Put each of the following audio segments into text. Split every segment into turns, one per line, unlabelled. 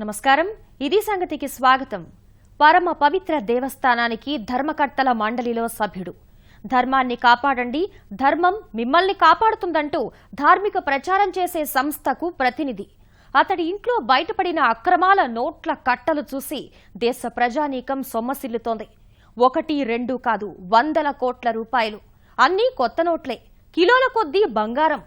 నమస్కారం, ఇది సంగతికి స్వాగతం. పరమ పవిత్ర దేవస్థానానికి ధర్మకర్తల మండలిలో సభ్యుడు. ధర్మాన్ని కాపాడండి, ధర్మం మిమ్మల్ని కాపాడుతుందంటూ ధార్మిక ప్రచారం చేసే సంస్థకు ప్రతినిధి. అతడి ఇంట్లో బయటపడిన అక్రమాల నోట్ల కట్టలు చూసి దేశ ప్రజానీకం సొమ్మసిల్లుతోంది. 1-2 కాదు, 100 కోట్ల రూపాయలు. అన్నీ కొత్త నోట్లే, కిలోల కొద్దీ బంగారం.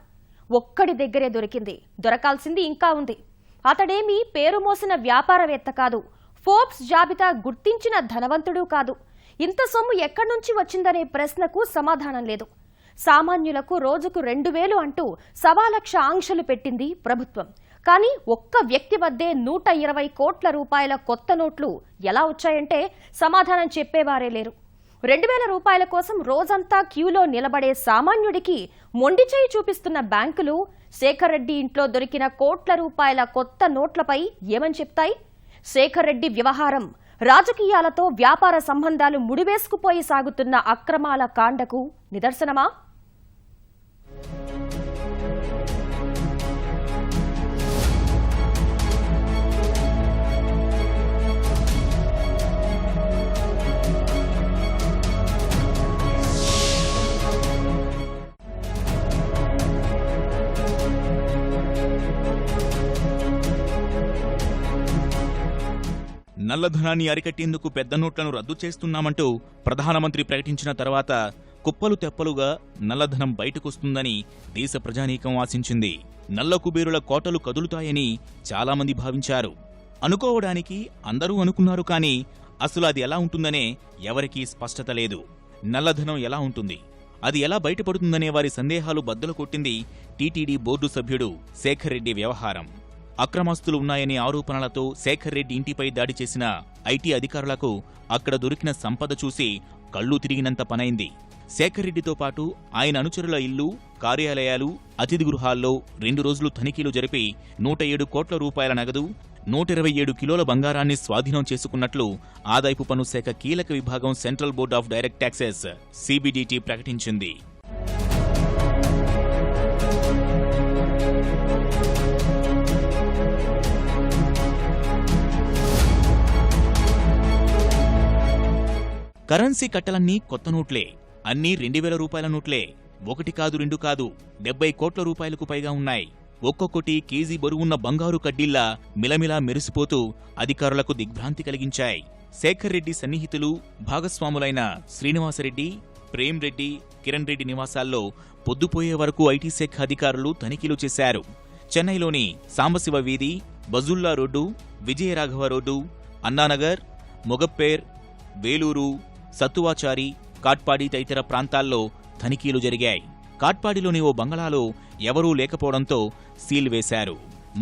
ఒక్కడి దగ్గరే దొరికింది, దొరకాల్సింది ఇంకా ఉంది. అతడేమీ పేరు మోసిన వ్యాపారవేత్త కాదు, ఫోర్బ్స్ జాబితా గుర్తించిన ధనవంతుడు కాదు. ఇంత సొమ్ము ఎక్కడి నుంచి వచ్చిందనే ప్రశ్నకు సమాధానం లేదు. సామాన్యులకు రోజుకు 2000 అంటూ 1,00,000 ఆంక్షలు పెట్టింది ప్రభుత్వం. కానీ ఒక్క వ్యక్తి వద్దే 120 కోట్ల రూపాయల కొత్త నోట్లు ఎలా వచ్చాయంటే సమాధానం చెప్పేవారే లేరు. 2000 రూపాయల కోసం రోజంతా క్యూలో నిలబడే సామాన్యుడికి మొండిచేయి చూపిస్తున్న బ్యాంకులు శేఖర్ రెడ్డి ఇంట్లో దొరికిన కోట్ల రూపాయల కొత్త నోట్లపై ఏమని చెప్తాయి? శేఖర్ రెడ్డి వ్యవహారం రాజకీయాలతో వ్యాపార సంబంధాలు ముడివేసుకుపోయి సాగుతున్న అక్రమాల కాండకు నిదర్శనమా?
నల్లధనాన్ని అరికట్టేందుకు పెద్ద నోట్లను రద్దు చేస్తున్నామంటూ ప్రధానమంత్రి ప్రకటించిన తర్వాత కుప్పలు తెప్పలుగా నల్లధనం బయటకొస్తుందని దేశ ప్రజానీకం ఆశించింది. నల్ల కుబేరుల కోటలు కదులుతాయని చాలామంది భావించారు. అనుకోవడానికి అందరూ అనుకున్నారు, కానీ అసలు అది ఎలా ఉంటుందనే ఎవరికీ స్పష్టత లేదు. నల్లధనం ఎలా ఉంటుంది, అది ఎలా బయటపడుతుందనే వారి సందేహాలు బద్దలు కొట్టింది టీటీడీ బోర్డు సభ్యుడు శేఖర్ రెడ్డి వ్యవహారం. అక్రమాస్తులు ఉన్నాయనే ఆరోపణలతో శేఖర్ రెడ్డి ఇంటిపై దాడి చేసిన ఐటీ అధికారులకు అక్కడ దొరికిన సంపద చూసి కళ్లు తిరిగినంత పనైంది. శేఖర్ రెడ్డితో పాటు ఆయన అనుచరుల ఇల్లు, కార్యాలయాలు, అతిథి గృహాల్లో 2 రోజులు తనిఖీలు జరిపి 107 కోట్ల రూపాయల నగదు, 127 కిలోల బంగారాన్ని స్వాధీనం చేసుకున్నట్లు ఆదాయపు పన్ను శాఖ కీలక విభాగం central board of direct taxes (CBDT) ప్రకటించింది. కరెన్సీ కట్టలన్నీ కొత్త నోట్లే, అన్నీ 2000 రూపాయల నోట్లే. 1 కాదు 2 కాదు, 70 కోట్ల రూపాయలకు పైగా ఉన్నాయి. ఒక్కొక్కటి కేజీ బరువున్న బంగారు కడ్డీల్లా మిలమిలా మెరిసిపోతూ అధికారులకు దిగ్భ్రాంతి కలిగించాయి. శేఖర్ రెడ్డి సన్నిహితులు, భాగస్వాములైన శ్రీనివాసరెడ్డి, ప్రేమ్ రెడ్డి, కిరణ్ రెడ్డి నివాసాల్లో పొద్దుపోయే వరకు ఐటీ శాఖ అధికారులు తనిఖీలు చేశారు. చెన్నైలోని సాంబశివ వీధి, బజుల్లా రోడ్డు, విజయరాఘవ రోడ్డు, అన్నానగర్, మొగప్పేర్, వేలూరు, సత్తువాచారి, కాట్పాడి తదితర ప్రాంతాల్లో తనిఖీలు జరిగాయి. కాట్పాడిలోని ఓ బంగళాలో ఎవరూ లేకపోవడంతో సీల్ వేశారు.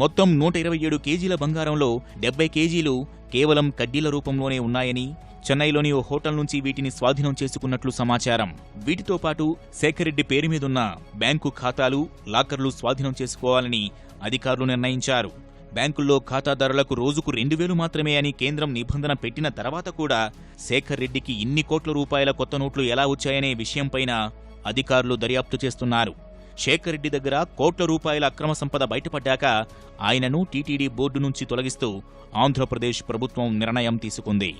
మొత్తం 127 కేజీల బంగారంలో 70 కేజీలు కేవలం కడ్డీల రూపంలోనే ఉన్నాయని, చెన్నైలోని ఓ హోటల్ నుంచి వీటిని స్వాధీనం చేసుకున్నట్లు సమాచారం. వీటితో పాటు శేఖర్ రెడ్డి పేరు మీదున్న బ్యాంకు ఖాతాలు, లాకర్లు స్వాధీనం చేసుకోవాలని అధికారులు నిర్ణయించారు. బ్యాంకుల్లో ఖాతాదారులకు రోజుకు 2000 మాత్రమే అని కేంద్రం నిబంధన పెట్టిన తర్వాత కూడా శేఖర్ రెడ్డికి ఇన్ని కోట్ల రూపాయల కొత్త నోట్లు ఎలా వచ్చాయనే విషయంపైన అధికారులు దర్యాప్తు చేస్తున్నారు. శేఖర్ రెడ్డి దగ్గర కోట్ల రూపాయల అక్రమ సంపద బయటపడ్డాక ఆయనను టీటీడీ బోర్డు నుంచి తొలగిస్తూ ఆంధ్రప్రదేశ్ ప్రభుత్వం నిర్ణయం తీసుకుంది.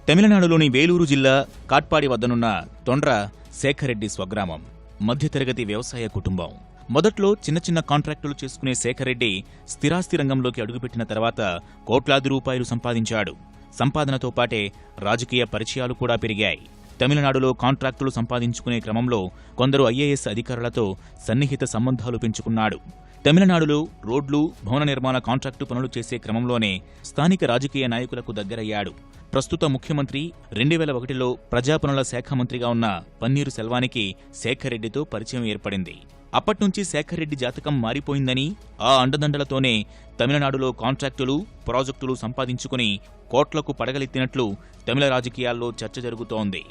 తమిళనాడులోని వేలూరు జిల్లా కాట్పాడి వద్దనున్న తొండ్ర శేఖర్ రెడ్డి స్వగ్రామం. మధ్యతరగతి వ్యవసాయ కుటుంబం. మొదట్లో చిన్న చిన్న కాంట్రాక్టులు చేసుకునే శేఖర్ రెడ్డి స్థిరాస్తి రంగంలోకి అడుగుపెట్టిన తర్వాత కోట్లాది రూపాయలు సంపాదించాడు. సంపాదనతో పాటే రాజకీయ పరిచయాలు కూడా పెరిగాయి. తమిళనాడులో కాంట్రాక్టులు సంపాదించుకునే క్రమంలో కొందరు IAS అధికారులతో సన్నిహిత సంబంధాలు పెంచుకున్నాడు. తమిళనాడులో రోడ్లు, భవన నిర్మాణ కాంట్రాక్టు పనులు చేసే క్రమంలోనే స్థానిక రాజకీయ నాయకులకు దగ్గరయ్యాడు. ప్రస్తుత ముఖ్యమంత్రి 2001లో ప్రజాపనుల శాఖ మంత్రిగా ఉన్న పన్నీరు సెల్వానికి శేఖర్ రెడ్డితో పరిచయం ఏర్పడింది. అప్పట్నుంచి శేఖర్ రెడ్డి జాతకం మారిపోయిందని, ఆ అండదండలతోనే తమిళనాడులో కాంట్రాక్టులు, ప్రాజెక్టులు సంపాదించుకుని కోట్లకు పడగలెత్తినట్లు తమిళ రాజకీయాల్లో చర్చ జరుగుతోంది.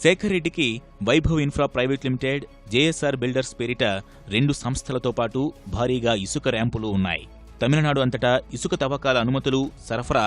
శేఖర్ రెడ్డికి Vaibhav infra private limited, JSR builders పేరిట 2 సంస్థలతో పాటు భారీగా ఇసుక ర్యాంపులు ఉన్నాయి. తమిళనాడు అంతటా ఇసుక తవ్వకాల అనుమతులు, సరఫరా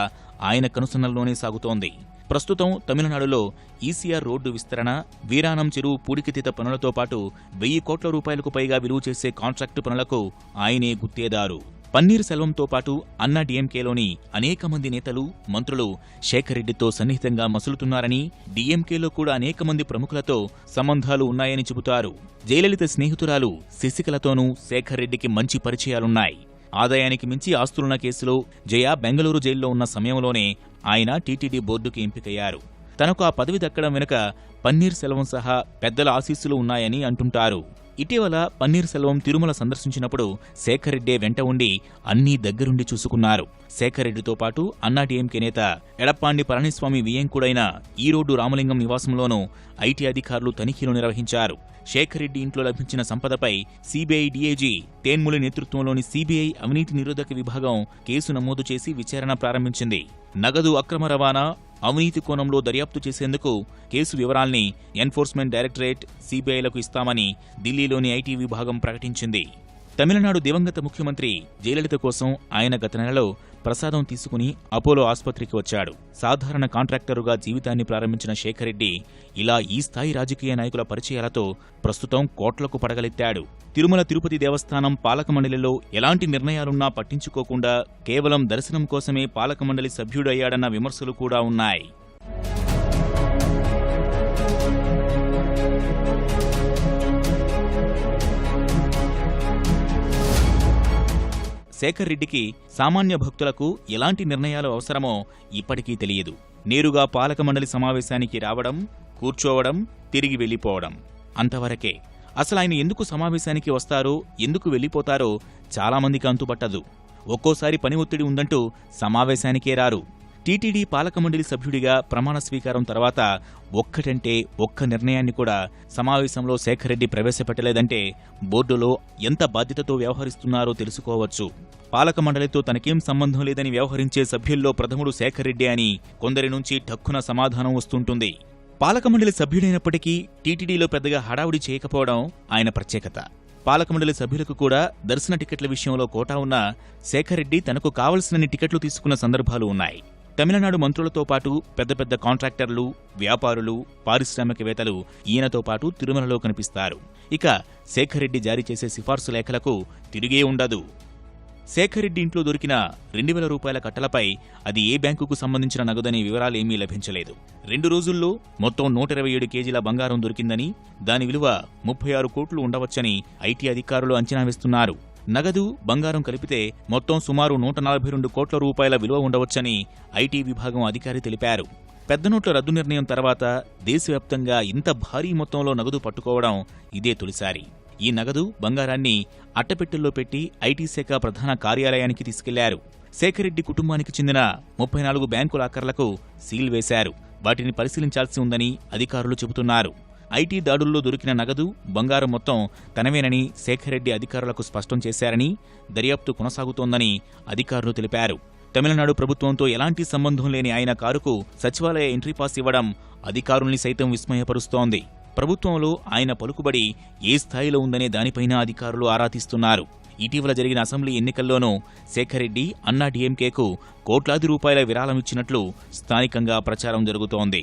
ఆయన కనుసన్నల్లోనే సాగుతోంది. ప్రస్తుతం తమిళనాడులో ఈసీఆర్ రోడ్డు విస్తరణ, వీరానం చెరువు పూడికితీత పనులతో పాటు 1000 కోట్ల రూపాయలకు పైగా విలువ చేసే కాంట్రాక్టు పనులకు ఆయనే గుత్తేదారు. పన్నీర్ సెల్వంతో పాటు అన్నా డీఎంకేలోని అనేక మంది నేతలు, మంత్రులు శేఖర్ రెడ్డితో సన్నిహితంగా మసులుతున్నారని, డీఎంకేలో కూడా అనేక మంది ప్రముఖులతో సంబంధాలు ఉన్నాయని చెబుతారు. జయలలిత స్నేహితురాలు శశికళతోనూ శేఖర్ రెడ్డికి మంచి పరిచయాలున్నాయి. ఆదాయానికి మించి ఆస్తులున్న కేసులో జయ బెంగళూరు జైల్లో ఉన్న సమయంలోనే ఆయన టీటీడీ బోర్డుకి ఎంపికయ్యారు. తనకు ఆ పదవి దక్కడం వెనుక పన్నీర్ సెల్వం సహా పెద్దల ఆశీస్సులు ఉన్నాయని అంటుంటారు. ఇటీవల పన్నీర్ సెల్వం తిరుమల సందర్శించినప్పుడు శేఖర్ రెడ్డే వెంట ఉండి అన్నీ దగ్గరుండి చూసుకున్నారు. శేఖర్ రెడ్డితో పాటు అన్నా డీఎంకే నేత ఎడప్పాండి పళనిస్వామి వియ్యంకుడైన ఈరోడ్డు రామలింగం నివాసంలోనూ ఐటీ అధికారులు తనిఖీలు నిర్వహించారు. శేఖర్ రెడ్డి ఇంట్లో లభించిన సంపదపై సీబీఐ డీఐజీ తేన్ములి నేతృత్వంలోని సీబీఐ అవినీతి నిరోధక విభాగం కేసు నమోదు చేసి విచారణ ప్రారంభించింది. నగదు అక్రమ రవాణా, అవినీతి కోణంలో దర్యాప్తు చేసేందుకు కేసు వివరాల్ని ఎన్ఫోర్స్మెంట్ డైరెక్టరేట్, సీబీఐలకు ఇస్తామని ఢిల్లీలోని ఐటీ విభాగం ప్రకటించింది. తమిళనాడు దివంగత ముఖ్యమంత్రి జయలలిత కోసం ఆయన గత నెలలో ప్రసాదం తీసుకుని అపోలో ఆసుపత్రికి వచ్చాడు. సాధారణ కాంట్రాక్టరుగా జీవితాన్ని ప్రారంభించిన శేఖర్ రెడ్డి ఇలా ఈ స్థాయి రాజకీయ నాయకుల పరిచయాలతో ప్రస్తుతం కోట్లకు పడగలెత్తాడు. తిరుమల తిరుపతి దేవస్థానం పాలక మండలిలో ఎలాంటి నిర్ణయాలున్నా పట్టించుకోకుండా కేవలం దర్శనం కోసమే పాలక మండలి సభ్యుడయ్యాడన్న విమర్శలు కూడా ఉన్నాయి. శేఖర్ రెడ్డికి సామాన్య భక్తులకు ఎలాంటి నిర్ణయాలు అవసరమో ఇప్పటికీ తెలియదు. నేరుగా పాలక మండలి సమావేశానికి రావడం, కూర్చోవడం, తిరిగి వెళ్లిపోవడం అంతవరకే. అసలు ఆయన ఎందుకు సమావేశానికి వస్తారో, ఎందుకు వెళ్లిపోతారో చాలామందికి అంతుపట్టదు. ఒక్కోసారి పని ఒత్తిడి ఉందంటూ సమావేశానికే రారు. టీటీడీ పాలక మండలి సభ్యుడిగా ప్రమాణ స్వీకారం తర్వాత ఒక్కటంటే ఒక్క నిర్ణయాన్ని కూడా సమావేశంలో శేఖర్ రెడ్డి ప్రవేశపెట్టలేదంటే బోర్డులో ఎంత బాధ్యతతో వ్యవహరిస్తున్నారో తెలుసుకోవచ్చు. పాలక మండలితో తనకేం సంబంధం లేదని వ్యవహరించే సభ్యుల్లో ప్రథముడు శేఖర్ రెడ్డి అని కొందరి నుంచి ఠక్కున సమాధానం వస్తుంటుంది. పాలక మండలి సభ్యుడైనప్పటికీ టీటీడీలో పెద్దగా హడావుడి చేయకపోవడం ఆయన ప్రత్యేకత. పాలక మండలి సభ్యులకు కూడా దర్శన టికెట్ల విషయంలో కోటా ఉన్న శేఖర్ రెడ్డి తనకు కావలసినన్ని టికెట్లు తీసుకున్న సందర్భాలు ఉన్నాయి. తమిళనాడు మంత్రులతో పాటు పెద్ద పెద్ద కాంట్రాక్టర్లు, వ్యాపారులు, పారిశ్రామికవేత్తలు ఈయనతో పాటు తిరుమలలో కనిపిస్తారు. ఇక శేఖర్ రెడ్డి జారీ చేసే సిఫార్సు లేఖలకు తిరిగే ఉండదు. శేఖర్ రెడ్డి ఇంట్లో దొరికిన 2000 రూపాయల కట్టలపై అది ఏ బ్యాంకుకు సంబంధించిన నగదనే వివరాలేమీ లభించలేదు. 2 రోజుల్లో మొత్తం 127 కేజీల బంగారం దొరికిందని, దాని విలువ 36 కోట్లు ఉండవచ్చని ఐటీ అధికారులు అంచనా వేస్తున్నారు. నగదు, బంగారం కలిపితే మొత్తం సుమారు 142 కోట్ల రూపాయల విలువ ఉండవచ్చని ఐటీ విభాగం అధికారి తెలిపారు. పెద్ద నోట్ల రద్దు నిర్ణయం తర్వాత దేశవ్యాప్తంగా ఇంత భారీ మొత్తంలో నగదు పట్టుకోవడం ఇదే తొలిసారి. ఈ నగదు, బంగారాన్ని అట్టపెట్టెల్లో పెట్టి ఐటీ శాఖ ప్రధాన కార్యాలయానికి తీసుకెళ్లారు. శేఖర్ రెడ్డి కుటుంబానికి చెందిన 34 బ్యాంకు లాకర్లకు సీల్ వేశారు. వాటిని పరిశీలించాల్సి ఉందని అధికారులు చెబుతున్నారు. ఐటీ దాడుల్లో దొరికిన నగదు, బంగారం మొత్తం తనవేనని శేఖర్ రెడ్డి అధికారులకు స్పష్టం చేశారని, దర్యాప్తు కొనసాగుతోందని అధికారులు తెలిపారు. తమిళనాడు ప్రభుత్వంతో ఎలాంటి సంబంధం లేని ఆయన కారుకు సచివాలయ ఎంట్రీ పాస్ ఇవ్వడం అధికారుల్ని సైతం విస్మయపరుస్తోంది. ప్రభుత్వంలో ఆయన పలుకుబడి ఏ స్థాయిలో ఉందనే దానిపైన అధికారులు ఆరా తీస్తున్నారు. ఇటీవల జరిగిన అసెంబ్లీ ఎన్నికల్లోనూ శేఖర్ రెడ్డి అన్నా డీఎంకేకు కోట్లాది రూపాయల విరాళమిచ్చినట్లు స్థానికంగా ప్రచారం జరుగుతోంది.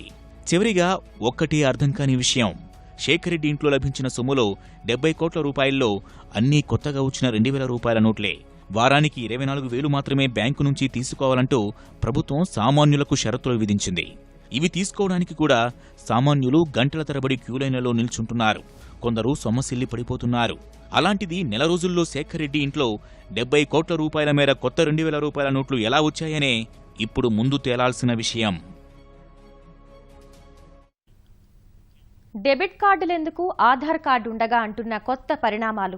చివరిగా ఒక్కటే అర్థం కాని విషయం, శేఖర్ రెడ్డి ఇంట్లో లభించిన సొమ్ములో 70 కోట్ల రూపాయల్లో అన్నీ కొత్తగా వచ్చిన 2000 రూపాయల నోట్లే. వారానికి 24,000 మాత్రమే బ్యాంకు నుంచి తీసుకోవాలంటూ ప్రభుత్వం సామాన్యులకు షరతులు విధించింది. ఇవి తీసుకోవడానికి కూడా సామాన్యులు గంటల తరబడి క్యూలైన్లలో నిల్చుంటున్నారు. కొందరు సొమ్మసిల్లి పడిపోతున్నారు. అలాంటిది నెల రోజుల్లో శేఖర్ రెడ్డి ఇంట్లో 70 కోట్ల రూపాయల మేర కొత్త 2000 రూపాయల నోట్లు ఎలా వచ్చాయనే ఇప్పుడు ముందు తేలాల్సిన విషయం.
డెబిట్ కార్డులెందుకు, ఆధార్ కార్డు ఉండగా అంటున్న కొత్త పరిణామాలు.